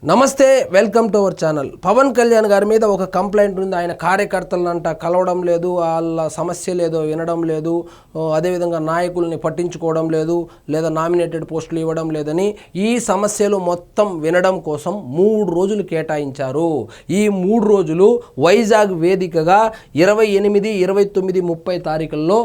నమస్తే, welcome to our channel. Pavan Kalyan గారి మీద ఒక కంప్లైంట్ ఉంది. ఆయన కార్యకర్తలంట కలవడం లేదు, వాళ్ళ సమస్యలు ఏదో వినడం లేదు, అదేవిధంగా నాయకుల్ని పట్టించుకోవడం లేదు, లేదా నామినేటెడ్ పోస్టులు ఇవ్వడం లేదని ఈ సమస్యలు మొత్తం వినడం కోసం 3 రోజులు కేటాయించారు. ఈ 3 రోజులు వైజాగ్ వేదికగా 28, 29, 30 తారీఖుల్లో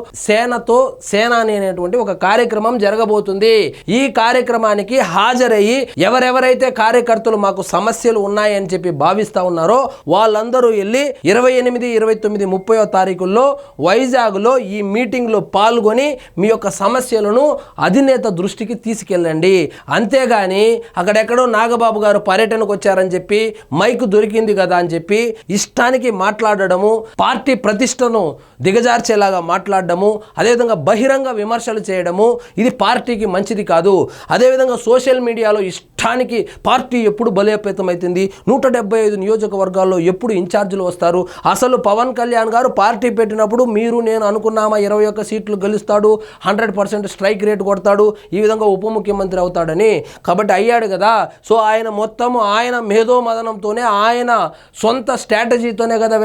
సేన అనేటువంటి ఒక కార్యక్రమం జరగబోతుంది. ఈ కార్యక్రమానికి హాజరయ్యి ఎవరెవరైతే కార్యకర్తలు మాకు సమస్యలు ఉన్నాయని చెప్పి భావిస్తా ఉన్నారో వాళ్ళందరూ వెళ్ళి 28, 29, 30 తారీఖుల్లో వైజాగ్లో ఈ మీటింగ్లో పాల్గొని మీ యొక్క సమస్యలను అధినేత దృష్టికి తీసుకెళ్ళండి. అంతేగాని అక్కడెక్కడో నాగబాబు గారు పర్యటనకు వచ్చారని చెప్పి మైకు దొరికింది కదా అని చెప్పి ఇష్టానికి మాట్లాడడము, పార్టీ ప్రతిష్టను దిగజార్చేలాగా మాట్లాడడము, అదేవిధంగా బహిరంగ విమర్శలు చేయడము ఇది పార్టీకి మంచిది కాదు. అదేవిధంగా సోషల్ మీడియాలో ఇష్టానికి పార్టీ ఎప్పుడు బలోపేతమైతుంది, 175 నియోజకవర్గాల్లో ఎప్పుడు ఇన్ఛార్జీలు వస్తారు, అసలు పవన్ కళ్యాణ్ గారు పార్టీ పెట్టినప్పుడు మీరు నేను అనుకున్నామా 21 సీట్లు గెలుస్తాడు, 100% స్ట్రైక్ రేట్ కొడతాడు, ఈ విధంగా ఉప ముఖ్యమంత్రి అవుతాడని. కాబట్టి అయ్యాడు కదా. సో ఆయన మొత్తము ఆయన మేధోమదనంతోనే ఆయన సొంత స్ట్రాటజీతోనే కదా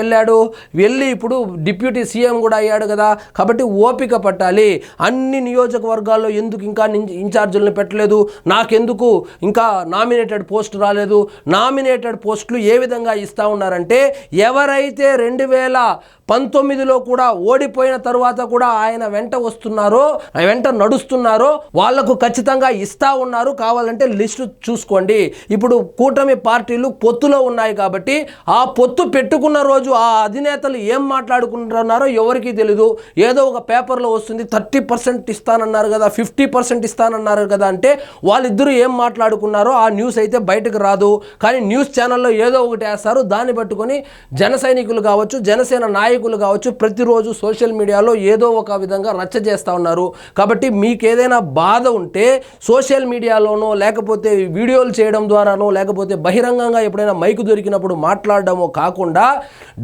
వెళ్ళి ఇప్పుడు డిప్యూటీ సీఎం కూడా అయ్యాడు కదా. కాబట్టి ఓపిక పట్టాలి. అన్ని నియోజకవర్గాల్లో ఎందుకు ఇంకా ఇన్ఛార్జీలను పెట్టలేదు, నాకెందుకు ఇంకా నామినేటెడ్ పోస్ట్ రాలేదు. నామినేటెడ్ పోస్టులు ఏ విధంగా ఇస్తా ఉన్నారంటే ఎవరైతే 2019లో కూడా ఓడిపోయిన తరువాత కూడా ఆయన వెంట వస్తున్నారో, వెంట నడుస్తున్నారో వాళ్లకు ఖచ్చితంగా ఇస్తా ఉన్నారు. కావాలంటే లిస్టు చూసుకోండి. ఇప్పుడు కూటమి పార్టీలు పొత్తులో ఉన్నాయి కాబట్టి ఆ పొత్తు పెట్టుకున్న రోజు ఆ అధినేతలు ఏం మాట్లాడుకుంటున్నారో ఎవరికీ తెలీదు. ఏదో ఒక పేపర్లో వస్తుంది 30% ఇస్తానన్నారు కదా, 50% ఇస్తానన్నారు కదా అంటే వాళ్ళిద్దరూ ఏం మాట్లాడుకున్నారో ఆ న్యూస్ అయితే బయటకు రాదు. కానీ న్యూస్ ఛానల్లో ఏదో ఒకటి వేస్తారు. దాన్ని పట్టుకొని జన సైనికులు కావచ్చు, జనసేన నాయకులు కావచ్చు ప్రతిరోజు సోషల్ మీడియాలో ఏదో ఒక విధంగా రచ్చ చేస్తూ ఉన్నారు. కాబట్టి మీకు ఏదైనా బాధ ఉంటే సోషల్ మీడియాలోనో లేకపోతే వీడియోలు చేయడం ద్వారానో లేకపోతే బహిరంగంగా ఎప్పుడైనా మైకు దొరికినప్పుడు మాట్లాడడమో కాకుండా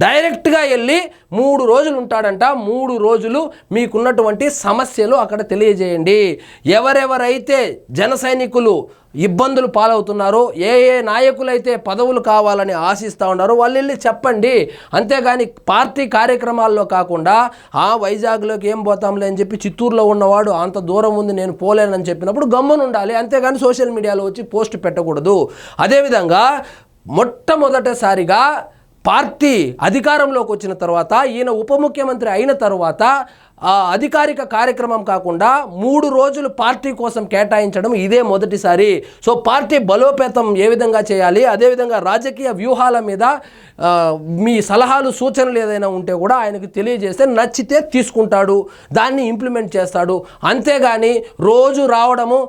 డైరెక్ట్గా వెళ్ళి 3 రోజులు ఉంటాడంట. 3 రోజులు మీకున్నటువంటి సమస్యలు అక్కడ తెలియజేయండి. ఎవరెవరైతే జన సైనికులు ఇబ్బందులు పాలవుతున్నారో, ఏ నాయకులైతే పదవులు కావాలని ఆశిస్తూ ఉన్నారో వాళ్ళు వెళ్ళి చెప్పండి. అంతేగాని పార్టీ కార్యక్రమాల్లో కాకుండా వైజాగ్లోకి ఏం పోతాంలే అని చెప్పి చిత్తూరులో ఉన్నవాడు అంత దూరం ఉంది నేను పోలేనని చెప్పినప్పుడు గమ్మున ఉండాలి. అంతేగాని సోషల్ మీడియాలో వచ్చి పోస్ట్ పెట్టకూడదు. అదేవిధంగా మొట్టమొదటిసారిగా పార్టీ అధికారంలోకి వచ్చిన తర్వాత ఈయన ఉప ముఖ్యమంత్రి అయిన తర్వాత అధికారిక కార్యక్రమం కాకుండా 3 రోజులు పార్టీ కోసం కేటాయించడం ఇదే మొదటిసారి. సో పార్టీ బలోపేతం ఏ విధంగా చేయాలి, అదేవిధంగా రాజకీయ వ్యూహాల మీద మీ సలహాలు సూచనలు ఏదైనా ఉంటే కూడా ఆయనకు తెలియజేస్తే నచ్చితే తీసుకుంటాడు, దాన్ని ఇంప్లిమెంట్ చేస్తాడు. అంతేగాని రోజు రావడము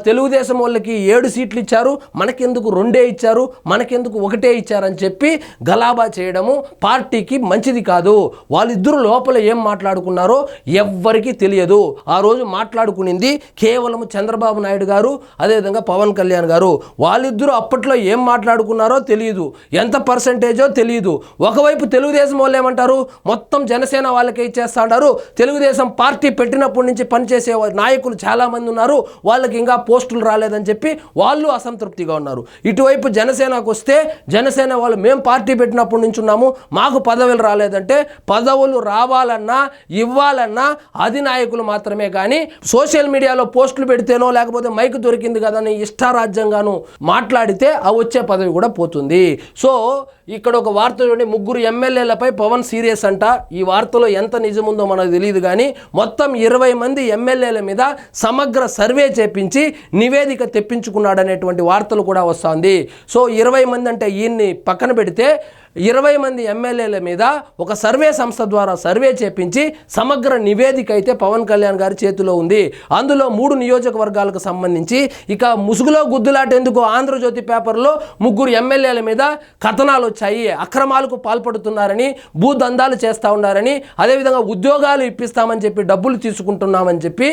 తెలుగుదేశం వాళ్ళకి 7 సీట్లు ఇచ్చారు, మనకెందుకు 2 ఇచ్చారు, మనకెందుకు 1 ఇచ్చారని చెప్పి గలాబా చేయడము పార్టీకి మంచిది కాదు. వాళ్ళిద్దరూ లోపల ఏం మాట్లాడుకున్నారో ఎవ్వరికీ తెలియదు. ఆ రోజు మాట్లాడుకునింది కేవలం చంద్రబాబు నాయుడు గారు, అదేవిధంగా పవన్ కళ్యాణ్ గారు. వాళ్ళిద్దరూ అప్పట్లో ఏం మాట్లాడుకున్నారో తెలియదు, ఎంత పర్సెంటేజో తెలియదు. ఒకవైపు తెలుగుదేశం వాళ్ళు ఏమంటారు, మొత్తం జనసేన వాళ్ళకే ఇచ్చేస్తాడారు, తెలుగుదేశం పార్టీ పెట్టినప్పటి నుంచి పనిచేసే నాయకులు చాలామంది ఉన్నారు, వాళ్ళకి ఇంకా పోస్టులు రాలేదని చెప్పి వాళ్ళు అసంతృప్తిగా ఉన్నారు. ఇటువైపు జనసేనకు వస్తే జనసేన వాళ్ళు మేము పార్టీ పెట్టినప్పటి నుంచి ఉన్నాము, మాకు పదవులు రాలేదంటే పదవులు రావాలన్నా ఇవ్వాలన్నా అధినాయకులు మాత్రమే. కానీ సోషల్ మీడియాలో పోస్టులు పెడితేనో లేకపోతే మైకు దొరికింది కదని ఇష్టారాజ్యంగాను మాట్లాడితే ఆ వచ్చే పదవి కూడా పోతుంది. సో ఇక్కడ ఒక వార్త చూడండి, 3 ఎమ్మెల్యేలపై పవన్ సీరియస్ అంట. ఈ వార్తలో ఎంత నిజముందో మనకు తెలియదు కానీ మొత్తం 20 మంది ఎమ్మెల్యేల మీద సమగ్ర సర్వే చేపించి నివేదిక తెప్పించుకున్నాడనేటువంటి వార్తలు కూడా వస్తుంది. సో 20 మంది అంటే ఈయన్ని పక్కన పెడితే 20 మంది ఎమ్మెల్యేల మీద ఒక సర్వే సంస్థ ద్వారా సర్వే చేపించి సమగ్ర నివేదిక అయితే పవన్ కళ్యాణ్ గారి చేతిలో ఉంది. అందులో 3 నియోజకవర్గాలకు సంబంధించి ఇక ముసుగులో గుద్దులాట ఎందుకు, ఆంధ్రజ్యోతి పేపర్లో 3 ఎమ్మెల్యేల మీద కథనాలు వచ్చాయి. అక్రమాలకు పాల్పడుతున్నారని, భూదందాలు చేస్తూ ఉన్నారని, అదేవిధంగా ఉద్యోగాలు ఇప్పిస్తామని చెప్పి డబ్బులు తీసుకుంటున్నామని చెప్పి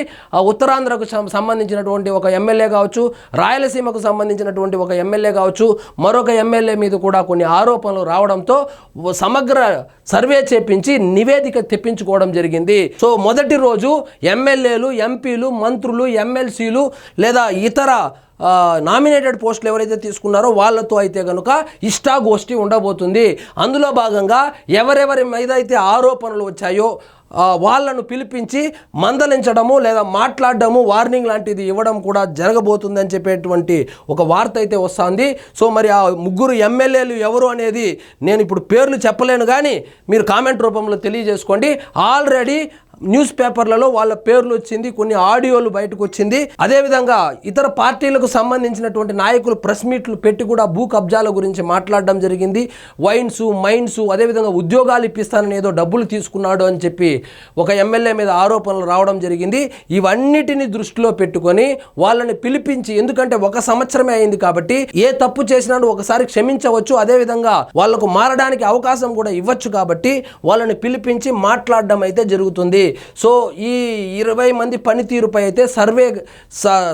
ఉత్తరాంధ్రకు సంబంధించినటువంటి ఒక ఎమ్మెల్యే కావచ్చు, రాయలసీమకు సంబంధించినటువంటి ఒక ఎమ్మెల్యే కావచ్చు, మరొక ఎమ్మెల్యే మీద కూడా కొన్ని ఆరోపణలు రావడం రావడంతో సమగ్ర సర్వే చేపించి నివేదిక తెప్పించుకోవడం జరిగింది. సో మొదటి రోజు ఎమ్మెల్యేలు, ఎంపీలు, మంత్రులు, ఎమ్మెల్సీలు లేదా ఇతర నామినేటెడ్ పోస్టులు ఎవరైతే తీసుకున్నారో వాళ్ళతో అయితే కనుక ఇష్టాగోష్ఠి ఉండబోతుంది. అందులో భాగంగా ఎవరెవరి మీద అయితే ఆరోపణలు వచ్చాయో వాళ్ళను పిలిపించి మందలించడము లేదా మాట్లాడడము, వార్నింగ్ లాంటిది ఇవ్వడం కూడా జరగబోతుందని చెప్పేటువంటి ఒక వార్త అయితే వస్తుంది. సో మరి ఆ ముగ్గురు ఎమ్మెల్యేలు ఎవరు అనేది నేను ఇప్పుడు పేర్లు చెప్పలేను, కానీ మీరు కామెంట్ రూపంలో తెలియజేసుకోండి. ఆల్రెడీ న్యూస్ పేపర్లలో వాళ్ళ పేర్లు వచ్చింది, కొన్ని ఆడియోలు బయటకు వచ్చింది. అదేవిధంగా ఇతర పార్టీలకు సంబంధించినటువంటి నాయకులు ప్రెస్ మీట్లు పెట్టి కూడా భూ కబ్జాల గురించి మాట్లాడడం జరిగింది. వైన్స్, మైన్స్, అదేవిధంగా ఉద్యోగాలు ఇప్పిస్తానని ఏదో డబ్బులు తీసుకున్నాడు అని చెప్పి ఒక ఎమ్మెల్యే మీద ఆరోపణలు రావడం జరిగింది. ఇవన్నిటిని దృష్టిలో పెట్టుకొని వాళ్ళని పిలిపించి, ఎందుకంటే 1 సంవత్సరమే అయింది కాబట్టి ఏ తప్పు చేసినాడు ఒకసారి క్షమించవచ్చు, అదేవిధంగా వాళ్లకు మారడానికి అవకాశం కూడా ఇవ్వచ్చు కాబట్టి వాళ్ళని పిలిపించి మాట్లాడడం అయితే జరుగుతుంది. సో ఈ 20 మంది పనితీరుపై అయితే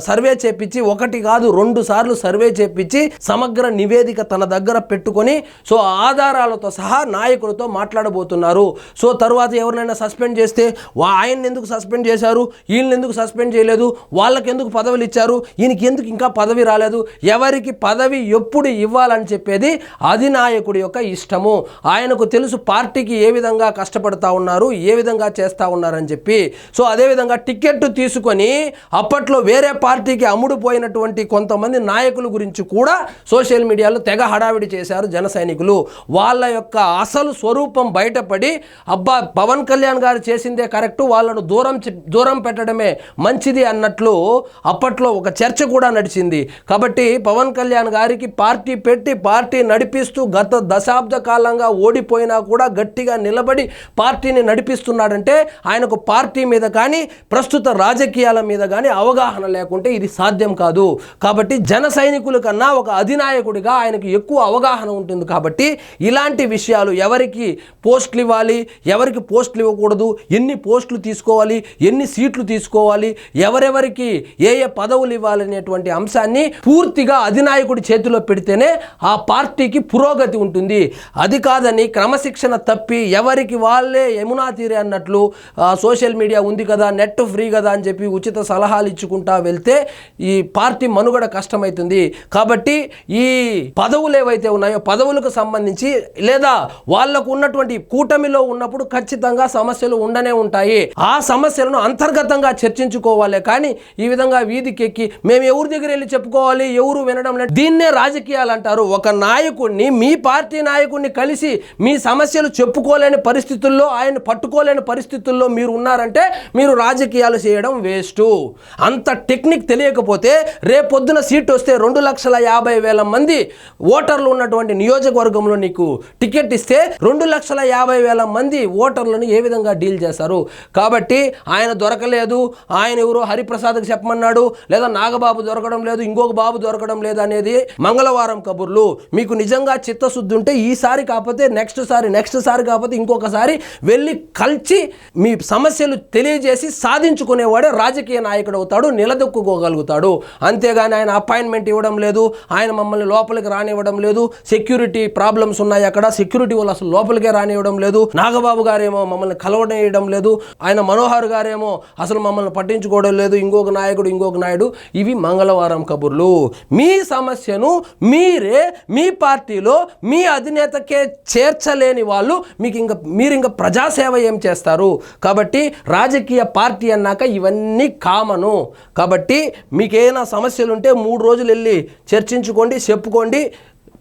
సర్వే చేపించి, 1 కాదు 2 సార్లు సర్వే చేపించి సమగ్ర నివేదిక తన దగ్గర పెట్టుకొని సో ఆధారాలతో సహా నాయకులతో మాట్లాడబోతున్నారు. సో తర్వాత ఎవరినైనా సస్పెండ్ చేస్తే ఆయన్ని ఎందుకు సస్పెండ్ చేశారు, వీళ్ళని ఎందుకు సస్పెండ్ చేయలేదు, వాళ్ళకి ఎందుకు పదవులు ఇచ్చారు, ఈయనకి ఎందుకు ఇంకా పదవి రాలేదు, ఎవరికి పదవి ఎప్పుడు ఇవ్వాలని చెప్పేది అధినాయకుడి యొక్క ఇష్టము. ఆయనకు తెలుసు పార్టీకి ఏ విధంగా కష్టపడతా ఉన్నారు, ఏ విధంగా చేస్తూ ఉన్నారని చెప్పి. సో అదేవిధంగా టికెట్ తీసుకొని అప్పట్లో వేరే పార్టీకి అమ్ముడుపోయినటువంటి కొంతమంది నాయకుల గురించి కూడా సోషల్ మీడియాలో తెగ హడావిడి చేశారు జన సైనికులు. వాళ్ళ యొక్క అసలు స్వరూపం బయటపడి, అబ్బా పవన్ కళ్యాణ్ గారు చేసిందే కరెక్టు, వాళ్ళను దూరం పెట్టడమే మంచిది అన్నట్లు అప్పట్లో ఒక చర్చ కూడా నడిచింది. కాబట్టి పవన్ కళ్యాణ్ గారికి పార్టీ పెట్టి పార్టీ నడిపిస్తూ గత దశాబ్ద కాలంగా ఓడిపోయినా కూడా గట్టిగా నిలబడి పార్టీని నడిపిస్తున్నాడంటే ఆయనకు పార్టీ మీద కానీ ప్రస్తుత రాజకీయాల మీద కానీ అవగాహన లేకుంటే ఇది సాధ్యం కాదు. కాబట్టి జన సైనికుల కన్నా ఒక అధినాయకుడిగా ఆయనకు ఎక్కువ అవగాహన ఉంటుంది. కాబట్టి ఇలాంటి విషయాలు, ఎవరికి పోస్టులు ఇవ్వాలి, ఎవరికి పోస్టులు ఇవ్వకూడదు, ఎన్ని పోస్టులు తీసుకోవాలి, ఎన్ని సీట్లు తీసుకోవాలి, ఎవరెవరికి ఏ ఏ పదవులు ఇవ్వాలనేటువంటి అంశాన్ని పూర్తిగా అధినాయకుడి చేతిలో పెడితేనే ఆ పార్టీకి పురోగతి ఉంటుంది. అది కాదని క్రమశిక్షణ తప్పి ఎవరికి వాళ్ళే యమునా తీరే అన్నట్లు సోషల్ మీడియా ఉంది కదా, నెట్ ఫ్రీ కదా అని చెప్పి ఉచిత సలహాలు ఇచ్చుకుంటా వెళ్తే ఈ పార్టీ మనుగడ కష్టమవుతుంది. కాబట్టి ఈ పదవులు ఏవైతే ఉన్నాయో పదవులకు సంబంధించి లేదా వాళ్లకు ఉన్నటువంటి కూటమిలో ఉన్నప్పుడు ఖచ్చితంగా సమస్యలు ఉండనే ఉంటాయి. ఆ సమస్యలను అంతర్గతంగా చర్చించుకోవాలి. కానీ ఈ విధంగా వీధికెక్కి మేము ఎవరి దగ్గర వెళ్ళి చెప్పుకోవాలి, ఎవరు వినడం లేదు, దీన్నే రాజకీయాలు అంటారు. ఒక నాయకుడిని, మీ పార్టీ నాయకుడిని కలిసి మీ సమస్యలు చెప్పుకోలేని పరిస్థితుల్లో, ఆయన పట్టుకోలేని పరిస్థితుల్లో మీరు ఉన్నారంటే మీరు రాజకీయాలు చేయడం వేస్ట్. అంత టెక్నిక్ తెలియకపోతే రేపొద్దున సీట్ వస్తే 2,50,000 మంది ఓటర్లు ఉన్నటువంటి నియోజకవర్గంలో నీకు టికెట్ ఇస్తే 2,50,000 మంది ఓటర్లను ఏ విధంగా డీల్ చేస్తారు? కాబట్టి ఆయన దొరకలేదు, ఆయన ఎవరో హరిప్రసాద్కి చెప్పమన్నాడు, లేదా నాగబాబు దొరకడం లేదు, ఇంకొక బాబు దొరకడం లేదు అనేది మంగళవారం కబుర్లు. మీకు నిజంగా చిత్తశుద్ధి ఉంటే ఈసారి కాకపోతే నెక్స్ట్ సారి కాకపోతే ఇంకొకసారి వెళ్ళి కలిసి మీ సమస్యలు తెలియజేసి సాధించుకునేవాడే రాజకీయ నాయకుడు అవుతాడు, నిలదొక్కుకోగలుగుతాడు. అంతేగాని ఆయన అపాయింట్మెంట్ ఇవ్వడం లేదు, ఆయన మమ్మల్ని లోపలికి రానివ్వడం లేదు, సెక్యూరిటీ ప్రాబ్లమ్స్ ఉన్నాయి, అక్కడ సెక్యూరిటీ వాళ్ళు అసలు లోపలికే రానివ్వడం లేదు, నాగబాబు గారేమో మమ్మల్ని కలవడం లేదు, ఆయన మనోహర్ గారేమో అసలు మమ్మల్ని పట్టించుకోవడం లేదు, ఇంకొక నాయుడు. ఇవి మంగళవారం కబుర్లు. మీ సమస్యను మీరే మీ పార్టీలో మీ అధినేతకే చేర్చలేని వాళ్ళు మీరు ఇంకా ప్రజాసేవ ఏం చేస్తారు? కాబట్టి రాజకీయ పార్టీ అన్నాక ఇవన్నీ కామను. కాబట్టి మీకేమైనా సమస్యలు ఉంటే 3 రోజులు వెళ్ళి చర్చించుకోండి, చెప్పుకోండి,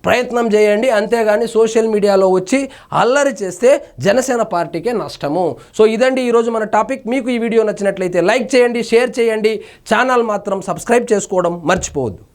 ప్రయత్నం చేయండి. అంతేగాని సోషల్ మీడియాలో వచ్చి అల్లరి చేస్తే జనసేన పార్టీకే నష్టము. సో ఇదండి ఈరోజు మన టాపిక్. మీకు ఈ వీడియో నచ్చినట్లయితే లైక్ చేయండి, షేర్ చేయండి, ఛానల్ మాత్రం సబ్స్క్రైబ్ చేసుకోవడం మర్చిపోవద్దు.